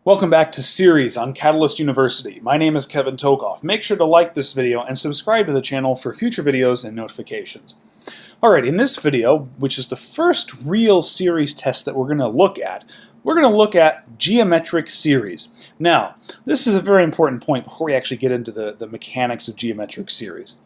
Welcome back to Series on Catalyst University. My name is Kevin Tokoff. Make sure to like this video and subscribe to the channel for future videos and notifications. Alright, in this video, which is the first real series test that we're going to look at geometric series. Now, this is a very important point before we actually get into the mechanics of geometric series.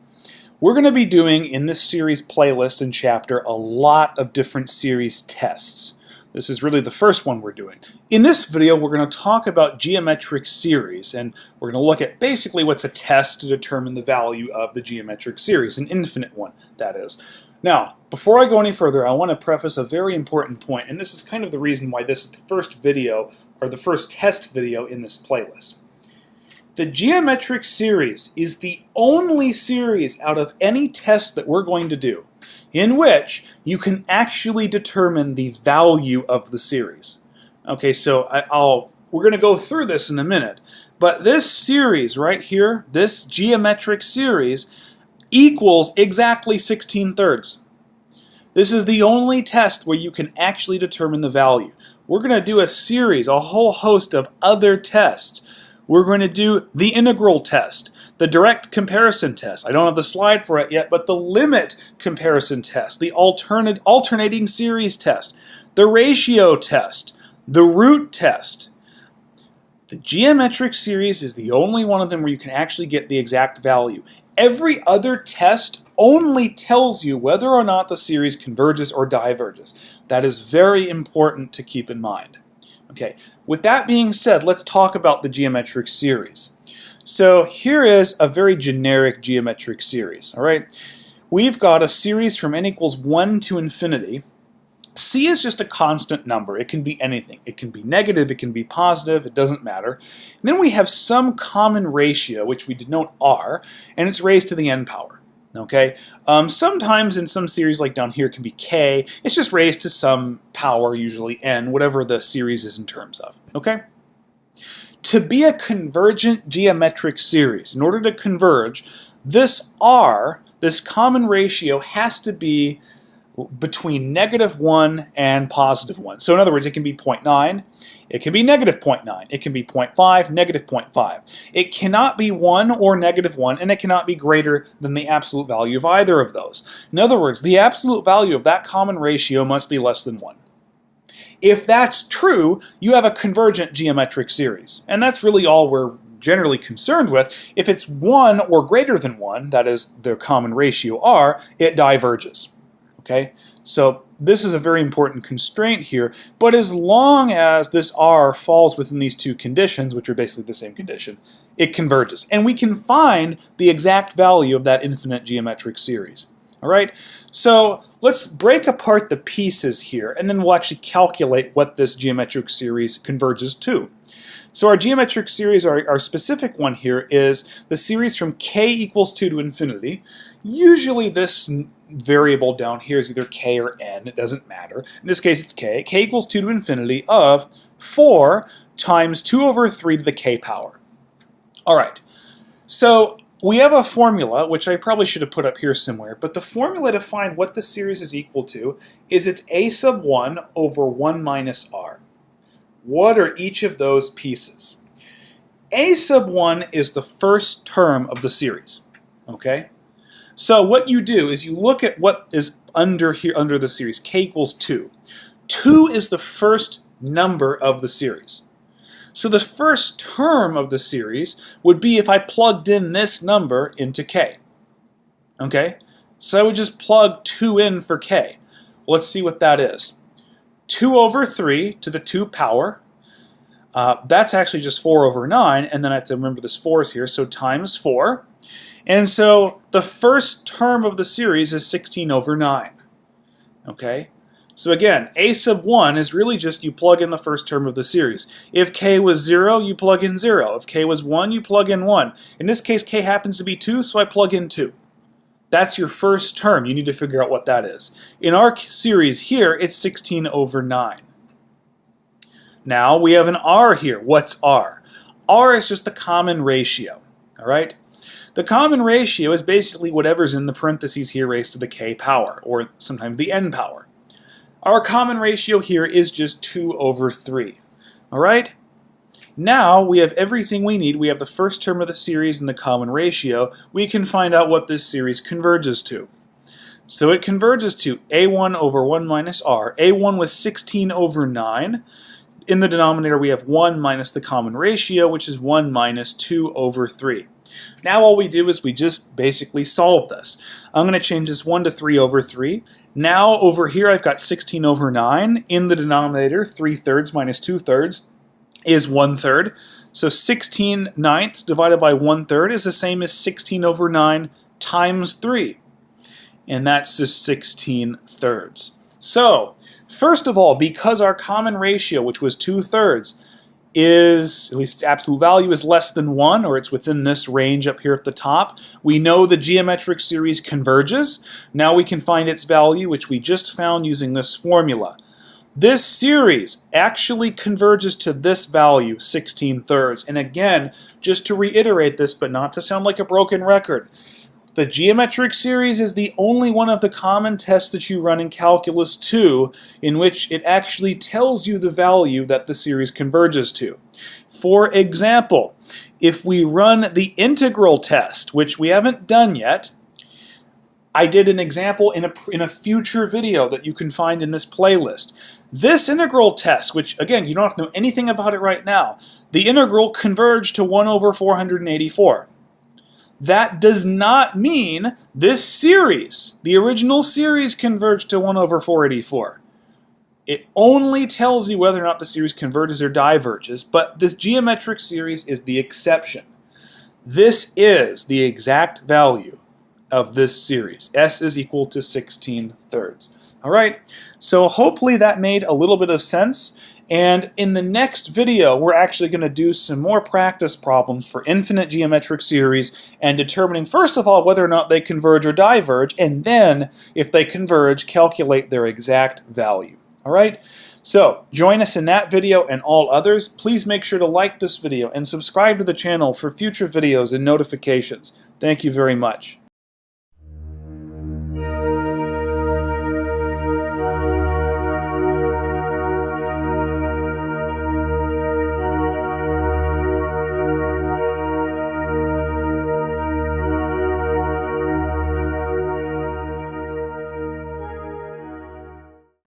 We're going to be doing in this series playlist and chapter a lot of different series tests. This is really the first one we're doing. In this video, we're going to talk about geometric series, and we're going to look at basically what's a test to determine the value of the geometric series, an infinite one, that is. Now, before I go any further, I want to preface a very important point, and this is kind of the reason why this is the first video, or the first test video in this playlist. The geometric series is the only series out of any test that we're going to do in which you can actually determine the value of the series. Okay, so we're going to go through this in a minute, but this series right here, this geometric series, equals exactly 16/3. This is the only test where you can actually determine the value. We're going to do a series, a whole host of other tests. We're going to do the integral test, the direct comparison test. I don't have the slide for it yet, but the limit comparison test, the alternating series test, the ratio test, the root test. The geometric series is the only one of them where you can actually get the exact value. Every other test only tells you whether or not the series converges or diverges. That is very important to keep in mind. Okay, with that being said, let's talk about the geometric series. So here is a very generic geometric series, all right? We've got a series from n equals 1 to infinity. C is just a constant number. It can be anything. It can be negative, it can be positive, it doesn't matter. And then we have some common ratio, which we denote r, and it's raised to the n power. Okay, sometimes in some series like down here it can be k. It's just raised to some power, usually n, whatever the series is in terms of. Okay. To be a convergent geometric series, in order to converge, this r, this common ratio, has to be between -1 and +1. So in other words, it can be 0.9, it can be -0.9, it can be 0.5, -0.5. It cannot be 1 or -1, and it cannot be greater than the absolute value of either of those. In other words, the absolute value of that common ratio must be less than 1. If that's true, you have a convergent geometric series, and that's really all we're generally concerned with. If it's 1 or greater than 1, that is the common ratio r, it diverges. Okay, so this is a very important constraint here, but as long as this r falls within these two conditions, which are basically the same condition, it converges. And we can find the exact value of that infinite geometric series. All right, so let's break apart the pieces here, and then we'll actually calculate what this geometric series converges to. So our geometric series, our specific one here, is the series from k equals 2 to infinity. Usually this variable down here is either k or n, it doesn't matter. In this case it's k. K equals 2 to infinity of 4 times 2 over 3 to the k power. Alright, so we have a formula, which I probably should have put up here somewhere, but the formula to find what the series is equal to is it's a sub 1 over 1 minus r. What are each of those pieces? A sub 1 is the first term of the series, okay? So what you do is you look at what is under the series, k equals 2. 2 is the first number of the series. So the first term of the series would be if I plugged in this number into k. Okay? So I would just plug 2 in for k. Well, let's see what that is. 2 over 3 to the 2 power. That's actually just 4 over 9, and then I have to remember this 4 is here, so times 4. And so the first term of the series is 16 over 9. Okay? So again, a sub 1 is really just you plug in the first term of the series. If k was 0, you plug in 0. If k was 1, you plug in 1. In this case, k happens to be 2, so I plug in 2. That's your first term. You need to figure out what that is. In our series here, it's 16 over 9. Now we have an r here. What's r? R is just the common ratio. All right? The common ratio is basically whatever's in the parentheses here raised to the k power, or sometimes the n power. Our common ratio here is just 2 over 3. All right? Now we have everything we need. We have the first term of the series and the common ratio. We can find out what this series converges to. So it converges to a1 over 1 minus r. a1 was 16 over 9. In the denominator we have 1 minus the common ratio, which is 1 minus 2 over 3. Now all we do is we just basically solve this. I'm going to change this 1 to 3 over 3. Now over here I've got 16 over 9. In the denominator, 3/3 minus 2/3 is 1/3. So 16 ninths divided by 1/3 is the same as 16 over 9 times 3. And that's just 16/3. So, first of all, because our common ratio, which was 2/3, is, at least its absolute value, is less than 1, or it's within this range up here at the top, we know the geometric series converges. Now we can find its value, which we just found using this formula. This series actually converges to this value, 16/3. And again, just to reiterate this, but not to sound like a broken record, the geometric series is the only one of the common tests that you run in Calculus 2 in which it actually tells you the value that the series converges to. For example, if we run the integral test, which we haven't done yet, I did an example in a future video that you can find in this playlist. This integral test, which again, you don't have to know anything about it right now, the integral converged to 1 over 484. That does not mean this series, the original series, converged to 1 over 484. It only tells you whether or not the series converges or diverges, but this geometric series is the exception. This is the exact value of this series. S is equal to 16/3. All right, so hopefully that made a little bit of sense. And in the next video, we're actually going to do some more practice problems for infinite geometric series and determining, first of all, whether or not they converge or diverge, and then, if they converge, calculate their exact value. All right? So, join us in that video and all others. Please make sure to like this video and subscribe to the channel for future videos and notifications. Thank you very much.